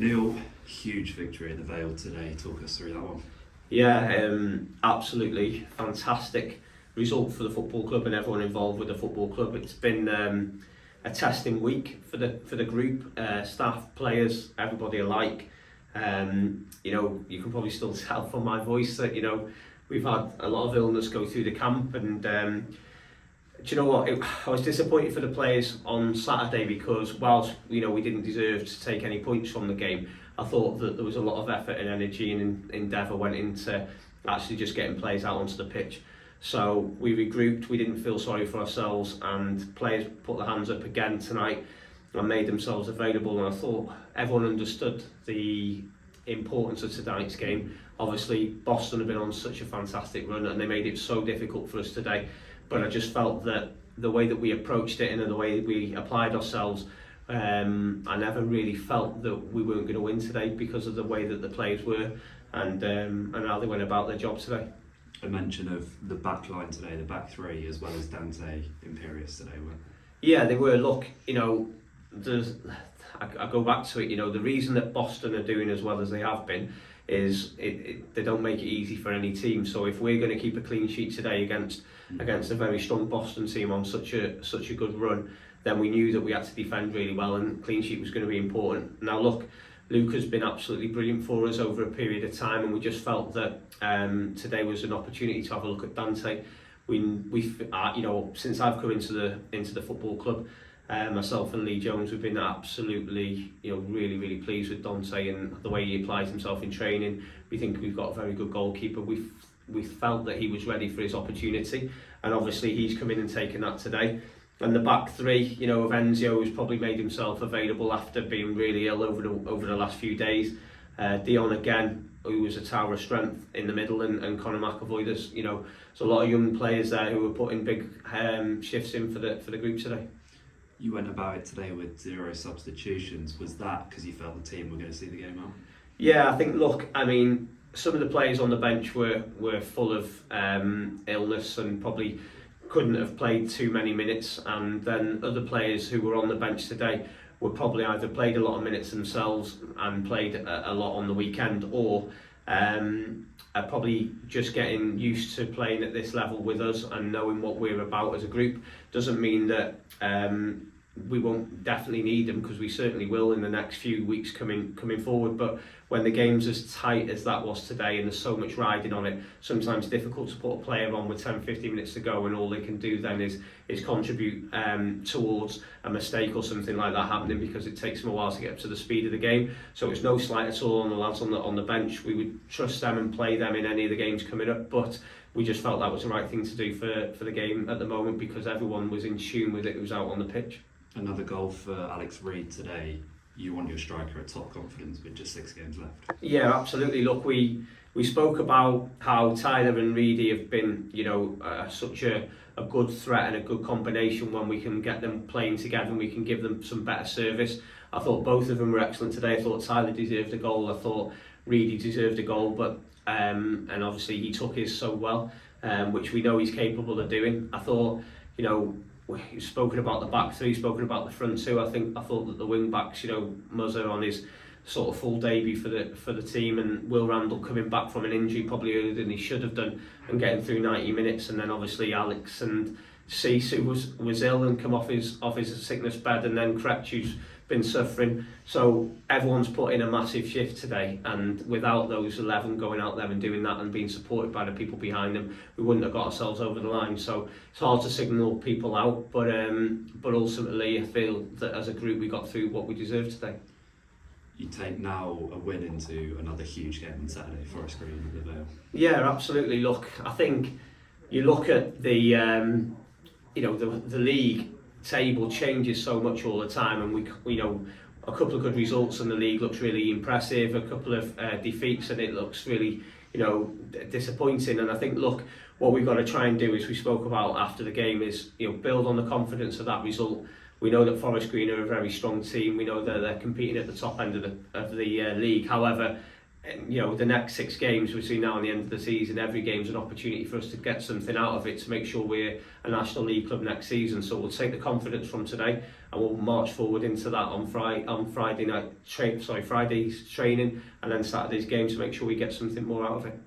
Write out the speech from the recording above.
Neil, huge victory at the Vale today. Talk us through that one. Yeah, absolutely fantastic result for the football club and everyone involved with the football club. It's been a testing week for the group, staff, players, everybody alike. You can probably still tell from my voice that we've had a lot of illness go through the camp, and do you know what? I was disappointed for the players on Saturday because whilst we didn't deserve to take any points from the game, I thought that there was a lot of effort and energy and endeavour went into actually just getting players out onto the pitch. So we regrouped, we didn't feel sorry for ourselves, and players put their hands up again tonight and made themselves available, and I thought everyone understood the importance of tonight's game. Obviously Boston have been on such a fantastic run and they made it so difficult for us today, but I just felt that the way that we approached it and the way we applied ourselves, I never really felt that we weren't going to win today because of the way that the players were and how they went about their job today. A mention of the back line today, the back three, as well as Dante Imperius today, weren't Yeah, they were. Look, I go back to it, the reason that Boston are doing as well as they have been is they don't make it easy for any team. So if we're going to keep a clean sheet today against a very strong Boston team on such a good run, then we knew that we had to defend really well, and clean sheet was going to be important. Now look, Luca's been absolutely brilliant for us over a period of time, and we just felt that today was an opportunity to have a look at Dante. We since I've come into the football club, myself and Lee Jones, we've been absolutely really pleased with Dante and the way he applies himself in training. We think we've got a very good goalkeeper. We felt that he was ready for his opportunity, and obviously he's come in and taken that today. And the back three, of Enzio, has probably made himself available after being really ill over the last few days. Dion again, who was a tower of strength in the middle, and Conor McAvoy. There's a lot of young players there who are putting big shifts in for the group today. You went about it today with 0 substitutions. Was that because you felt the team were going to see the game out? Yeah, I think, some of the players on the bench were full of illness and probably couldn't have played too many minutes, and then other players who were on the bench today were probably either played a lot of minutes themselves and played a lot on the weekend, or are probably just getting used to playing at this level with us and knowing what we're about as a group. Doesn't mean that we won't definitely need them, because we certainly will in the next few weeks coming forward, but when the game's as tight as that was today and there's so much riding on it, sometimes it's difficult to put a player on with 10-15 minutes to go and all they can do then is contribute towards a mistake or something like that happening, because it takes them a while to get up to the speed of the game. So it's no slight at all on the lads on the bench. We would trust them and play them in any of the games coming up, but we just felt that was the right thing to do for the game at the moment, because everyone was in tune with it who was out on the pitch. Another goal for Alex Reid today. You want your striker at top confidence with just 6 games left. Yeah, absolutely. Look, we spoke about how Tyler and Reedy have been, such a good threat and a good combination when we can get them playing together and we can give them some better service. I thought both of them were excellent today. I thought Tyler deserved a goal. I thought Reedy deserved a goal, but and obviously he took his so well, which we know he's capable of doing. I thought, we've spoken about the back three, spoken about the front two. I thought that the wing backs, Muzzer on his sort of full debut for the team, and Will Randall coming back from an injury probably earlier than he should have done and getting through 90 minutes, and then obviously Alex and Cease, who was ill and come off his sickness bed, and then Kretsch, who's been suffering. So everyone's put in a massive shift today, and without those 11 going out there and doing that and being supported by the people behind them, we wouldn't have got ourselves over the line. So it's hard to signal people out, but ultimately I feel that as a group we got through what we deserved today. You take now a win into another huge game on Saturday, Forest Green at the Vale. Yeah, absolutely. Look, I think you look at the league table changes so much all the time, and we a couple of good results and the league looks really impressive, a couple of defeats and it looks really disappointing. And I think, look, what we've got to try and do, as we spoke about after the game, is build on the confidence of that result. We know that Forest Green are a very strong team. We know that they're competing at the top end of the league. However, you know, the next 6 games between now and the end of the season, every game's an opportunity for us to get something out of it to make sure we're a National League club next season. So we'll take the confidence from today and we'll march forward into that on Friday's training and then Saturday's game to make sure we get something more out of it.